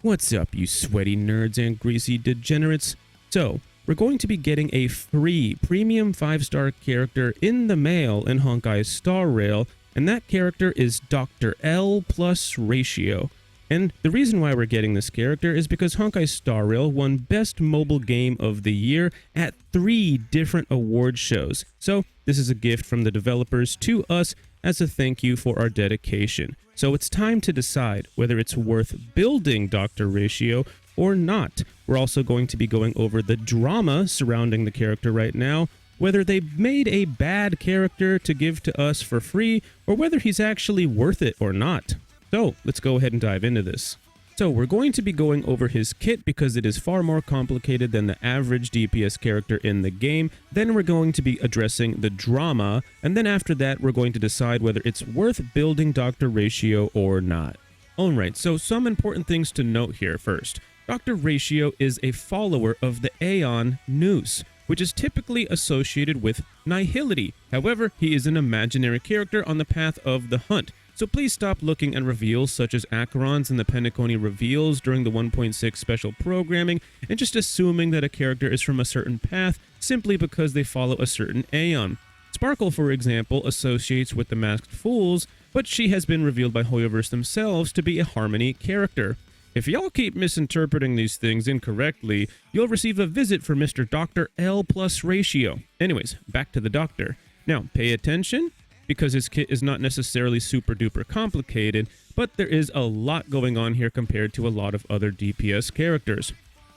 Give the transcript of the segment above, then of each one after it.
What's up, you sweaty nerds and greasy degenerates? So, we're going to be getting a free premium 5-star character in the mail in Honkai Star Rail, and that character is Dr. L plus Ratio. And the reason why we're getting this character is because Honkai Star Rail won Best Mobile Game of the Year at 3 different award shows. So, this is a gift from the developers to us as a thank you for our dedication. So it's time to decide whether it's worth building Dr. Ratio or not. We're also going to be going over the drama surrounding the character right now, whether they made a bad character to give to us for free, or whether he's actually worth it or not. So let's go ahead and dive into this. So we're going to be going over his kit because it is far more complicated than the average DPS character in the game. Then we're going to be addressing the drama, and then after that we're going to decide whether it's worth building Dr. Ratio or not. Alright, so some important things to note here first. Dr. Ratio is a follower of the Aeon Noose, which is typically associated with nihility. However, he is an imaginary character on the path of the hunt. So please stop looking at reveals such as Acheron's and the Penacony reveals during the 1.6 special programming and just assuming that a character is from a certain path simply because they follow a certain Aeon. Sparkle, for example, associates with the Masked Fools, but she has been revealed by Hoyoverse themselves to be a Harmony character. If y'all keep misinterpreting these things incorrectly, you'll receive a visit from Mr. Dr. L plus Ratio. Anyways, back to the doctor. Now, pay attention, because his kit is not necessarily super duper complicated, but there is a lot going on here compared to a lot of other DPS characters.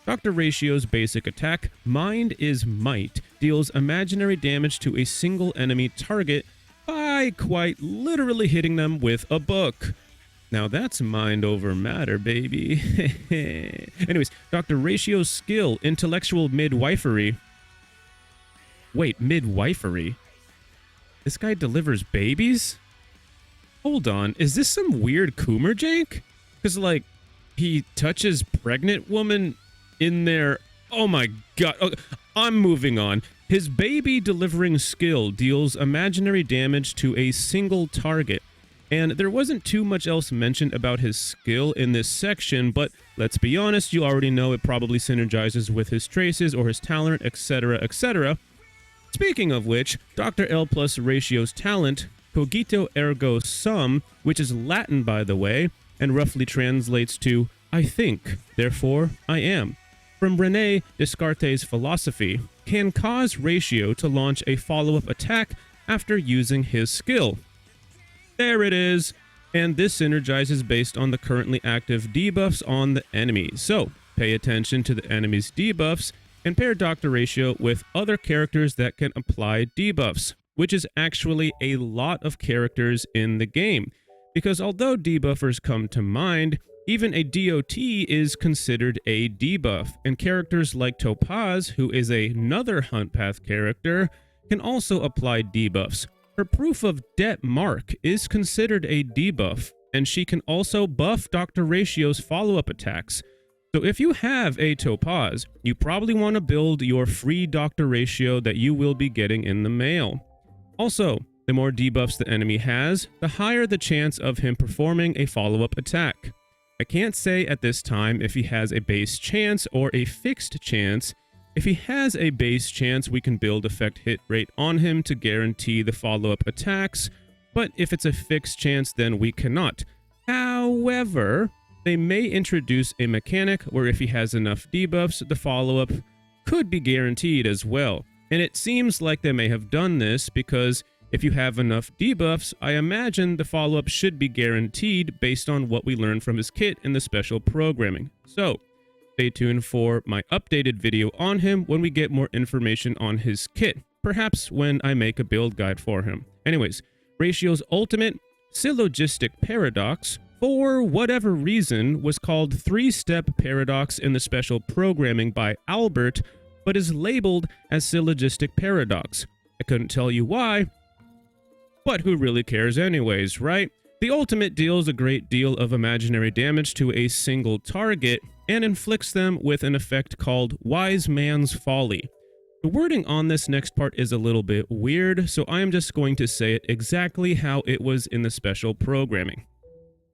Dr. Ratio's basic attack, Mind is Might, deals imaginary damage to a single enemy target by quite literally hitting them with a book. Now that's mind over matter, baby. Anyways, Dr. Ratio's skill, Intellectual Midwifery. Wait, midwifery? This guy delivers babies? Hold on, is this some weird Coomer jank? Because, like, he touches pregnant woman in there. Oh my god. Oh, I'm moving on. His baby delivering skill deals imaginary damage to a single target. And there wasn't too much else mentioned about his skill in this section, but let's be honest, you already know it probably synergizes with his traces or his talent, etc., etc. Speaking of which, Dr. L plus Ratio's talent, Cogito Ergo Sum, which is Latin by the way, and roughly translates to I think, therefore I am, from René Descartes' philosophy, can cause Ratio to launch a follow-up attack after using his skill. There it is, and this synergizes based on the currently active debuffs on the enemy. So, pay attention to the enemy's debuffs, and pair Dr. Ratio with other characters that can apply debuffs, which is actually a lot of characters in the game. Because although debuffers come to mind, even a DOT is considered a debuff, and characters like Topaz, who is another Hunt Path character, can also apply debuffs. Her Proof of Debt mark is considered a debuff, and she can also buff Dr. Ratio's follow-up attacks. So if you have a Topaz, you probably want to build your free Dr. Ratio that you will be getting in the mail. Also, the more debuffs the enemy has, the higher the chance of him performing a follow-up attack. I can't say at this time if he has a base chance or a fixed chance. If he has a base chance, we can build effect hit rate on him to guarantee the follow-up attacks, but if it's a fixed chance, then we cannot. However, they may introduce a mechanic where if he has enough debuffs, the follow-up could be guaranteed as well. And it seems like they may have done this because if you have enough debuffs, I imagine the follow-up should be guaranteed based on what we learned from his kit in the special programming. So, stay tuned for my updated video on him when we get more information on his kit, perhaps when I make a build guide for him. Anyways, Ratio's ultimate, Syllogistic Paradox, for whatever reason, was called 3-Step Paradox in the special programming by Albert, but is labeled as Syllogistic Paradox. I couldn't tell you why, but who really cares anyways, right? The ultimate deals a great deal of imaginary damage to a single target and inflicts them with an effect called Wise Man's Folly. The wording on this next part is a little bit weird, so I am just going to say it exactly how it was in the special programming.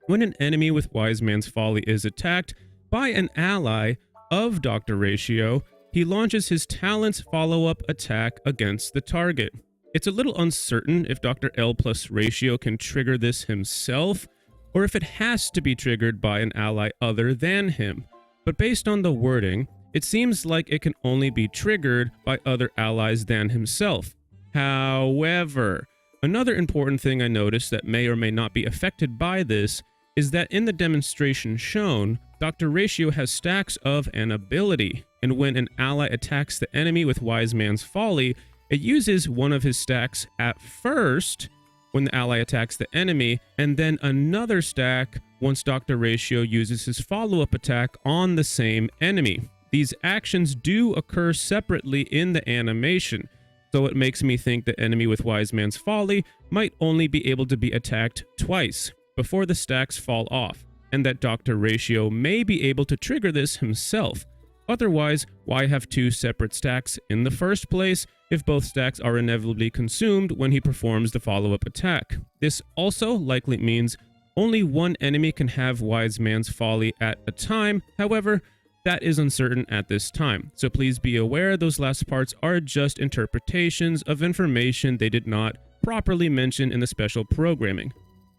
When an enemy with Wise Man's Folly is attacked, by an ally of Dr. Ratio, he launches his talent's follow-up attack against the target. It's a little uncertain if Dr. L plus Ratio can trigger this himself, or if it has to be triggered by an ally other than him. But based on the wording, it seems like it can only be triggered by other allies than himself. However, another important thing I noticed that may or may not be affected by this is that in the demonstration shown, Dr. Ratio has stacks of an ability, and when an ally attacks the enemy with Wise Man's Folly, it uses one of his stacks at first when the ally attacks the enemy, and then another stack once Dr. Ratio uses his follow-up attack on the same enemy. These actions do occur separately in the animation, so it makes me think the enemy with Wise Man's Folly might only be able to be attacked twice before the stacks fall off, and that Dr. Ratio may be able to trigger this himself. Otherwise, why have two separate stacks in the first place if both stacks are inevitably consumed when he performs the follow-up attack? This also likely means only one enemy can have Wise Man's Folly at a time. However, that is uncertain at this time, so please be aware those last parts are just interpretations of information they did not properly mention in the special programming.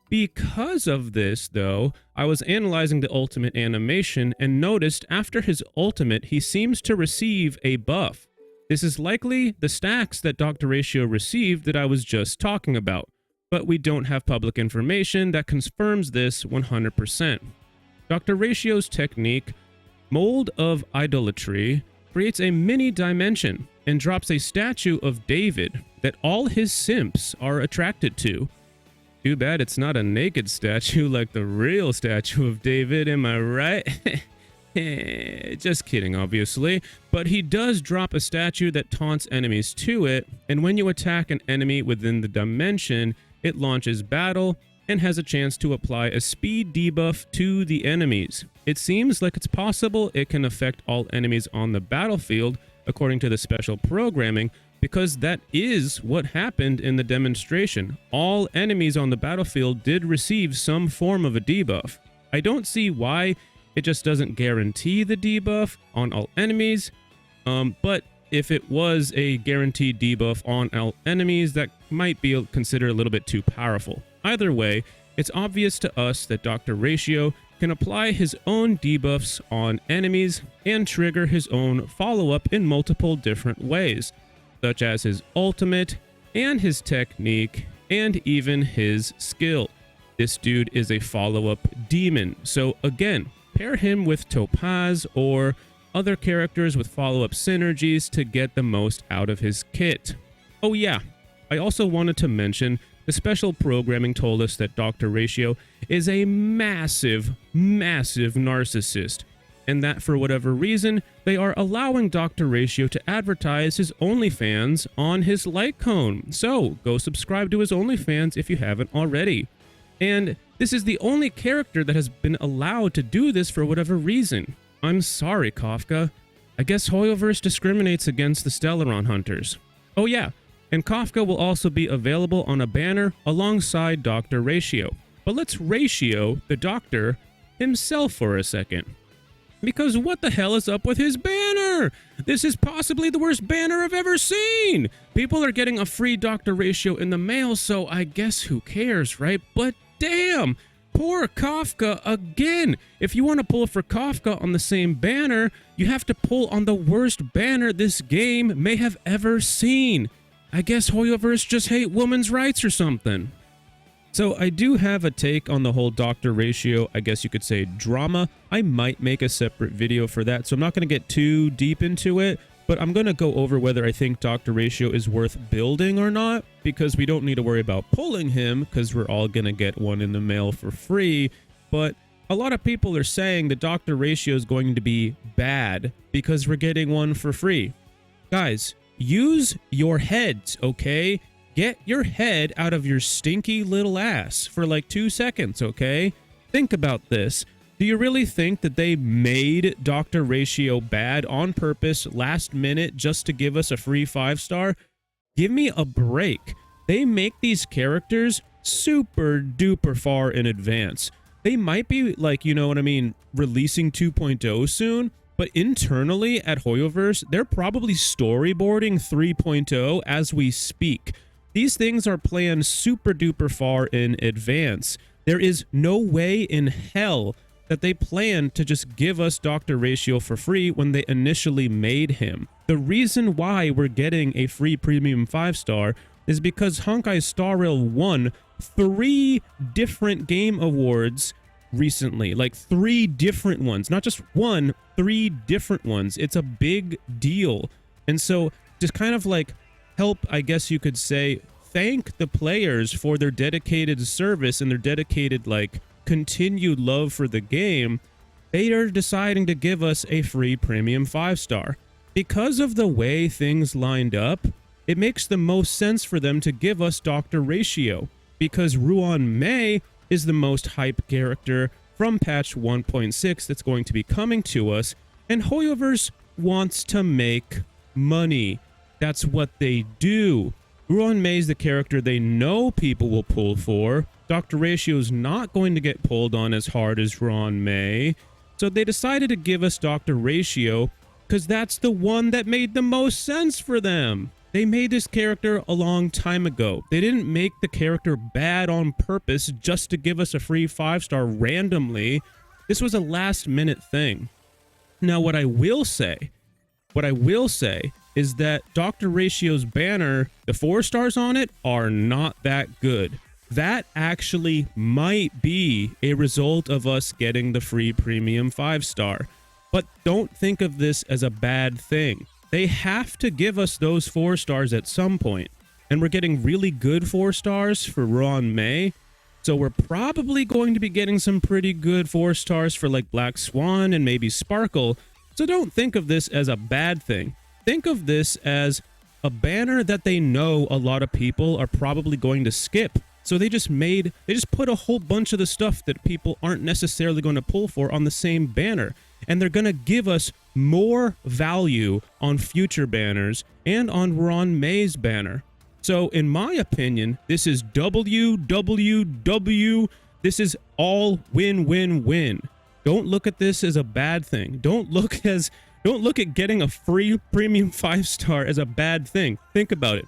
Because of this, though, I was analyzing the ultimate animation and noticed after his ultimate, he seems to receive a buff. This is likely the stacks that Dr. Ratio received that I was just talking about, but we don't have public information that confirms this 100%. Dr. Ratio's technique, Mold of Idolatry, creates a mini dimension and drops a statue of David that all his simps are attracted to. Too bad it's not a naked statue like the real statue of David, am I right? Just kidding, obviously. But he does drop a statue that taunts enemies to it, and when you attack an enemy within the dimension, it launches battle and has a chance to apply a speed debuff to the enemies. It seems like it's possible it can affect all enemies on the battlefield, according to the special programming, because that is what happened in the demonstration. All enemies on the battlefield did receive some form of a debuff. I don't see why it just doesn't guarantee the debuff on all enemies, but if it was a guaranteed debuff on all enemies, that might be considered a little bit too powerful. Either way, it's obvious to us that Dr. Ratio can apply his own debuffs on enemies and trigger his own follow-up in multiple different ways, such as his ultimate and his technique and even his skill. This dude is a follow-up demon, so again, pair him with Topaz or other characters with follow-up synergies to get the most out of his kit. Oh yeah, I also wanted to mention the special programming told us that Dr. Ratio is a massive narcissist, and that for whatever reason, they are allowing Dr. Ratio to advertise his OnlyFans on his like cone. So go subscribe to his OnlyFans if you haven't already. And this is the only character that has been allowed to do this for whatever reason. I'm sorry, Kafka. I guess Hoyoverse discriminates against the Stellaron hunters. Oh yeah, and Kafka will also be available on a banner alongside Dr. Ratio. But let's ratio the Doctor himself for a second. Because what the hell is up with his banner? This is possibly the worst banner I've ever seen! People are getting a free Dr. Ratio in the mail, so I guess who cares, right? But damn! Poor Kafka again! If you want to pull for Kafka on the same banner, you have to pull on the worst banner this game may have ever seen. I guess Hoyoverse just hate women's rights or something. So I do have a take on the whole Dr. Ratio, I guess you could say, drama. I might make a separate video for that, so I'm not going to get too deep into it, but I'm going to go over whether I think Dr. Ratio is worth building or not, because we don't need to worry about pulling him, because we're all going to get one in the mail for free. But a lot of people are saying that Dr. Ratio is going to be bad because we're getting one for free. Guys, use your heads, okay? Get your head out of your stinky little ass for like 2 seconds, okay? Think about this. Do you really think that they made Dr. Ratio bad on purpose last minute just to give us a free 5-star? Give me a break. They make these characters super duper far in advance. They might be like, you know what I mean, releasing 2.0 soon, but internally at Hoyoverse, they're probably storyboarding 3.0 as we speak. These things are planned super duper far in advance. There is no way in hell that they plan to just give us Dr. Ratio for free when they initially made him. The reason why we're getting a free premium 5-star is because Honkai Star Rail won 3 different game awards recently. Like 3 different ones. Not just one, 3 different ones. It's a big deal. And so just kind of like help, I guess you could say, thank the players for their dedicated service and their dedicated like continued love for the game. They are deciding to give us a free premium 5-star. Because of the way things lined up, it makes the most sense for them to give us Dr. Ratio, because Ruan Mei is the most hype character from patch 1.6 that's going to be coming to us, and Hoyoverse wants to make money. That's what they do. Ruan Mei is the character they know people will pull for. Dr. Ratio is not going to get pulled on as hard as Ruan Mei, so they decided to give us Dr. Ratio because that's the one that made the most sense for them. They made this character a long time ago. They didn't make the character bad on purpose just to give us a free 5-star randomly. This was a last minute thing. Now, what I will say is that Dr. Ratio's banner, the 4 stars on it are not that good. That actually might be a result of us getting the free premium 5-star. But don't think of this as a bad thing. They have to give us those 4 stars at some point. And we're getting really good 4 stars for Ruan Mei. So we're probably going to be getting some pretty good 4 stars for like Black Swan and maybe Sparkle. So don't think of this as a bad thing. Think of this as a banner that they know a lot of people are probably going to skip. So they just put a whole bunch of the stuff that people aren't necessarily going to pull for on the same banner. And they're going to give us more value on future banners and on Ruan Mei's banner. So in my opinion, this is WWW. This is all win-win-win. Don't look at this as a bad thing. Don't look at getting a free premium 5-star as a bad thing. Think about it.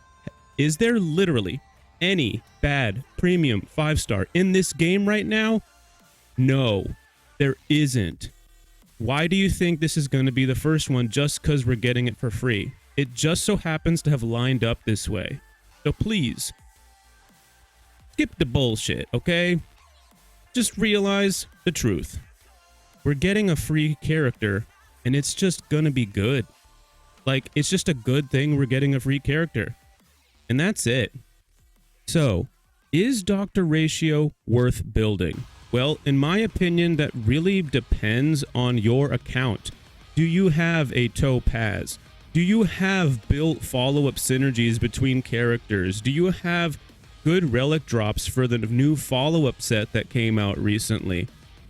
Is there literally any bad premium 5-star in this game right now? No, there isn't. Why do you think this is going to be the first one just because we're getting it for free? It just so happens to have lined up this way. So please, skip the bullshit, okay? Just realize the truth. We're getting a free character, and it's just gonna be good. Like, it's just a good thing we're getting a free character. And that's it. So, is Dr. Ratio worth building? Well, in my opinion, that really depends on your account. Do you have a topaz? Do you have built follow-up synergies between characters? Do you have good relic drops for the new follow-up set that came out recently?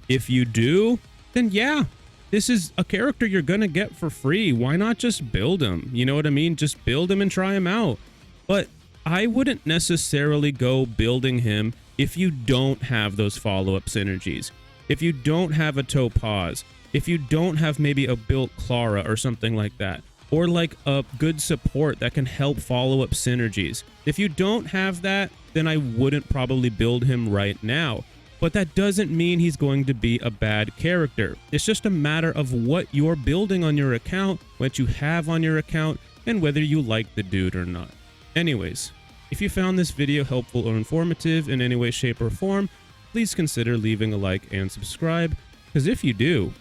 If you do, then yeah, this is a character you're gonna get for free. Why not just build him? You know what I mean? Just build him and try him out. But I wouldn't necessarily go building him if you don't have those follow-up synergies. If you don't have a topaz. If you don't have maybe a built Clara or something like that. Or like a good support that can help follow-up synergies. If you don't have that, then I wouldn't probably build him right now. But that doesn't mean he's going to be a bad character. It's just a matter of what you're building on your account, what you have on your account, and whether you like the dude or not. Anyways, if you found this video helpful or informative in any way, shape, or form, please consider leaving a like and subscribe, because if you do,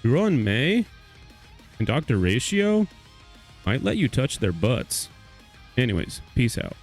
Ruan Mei and Dr. Ratio might let you touch their butts. Anyways, peace out.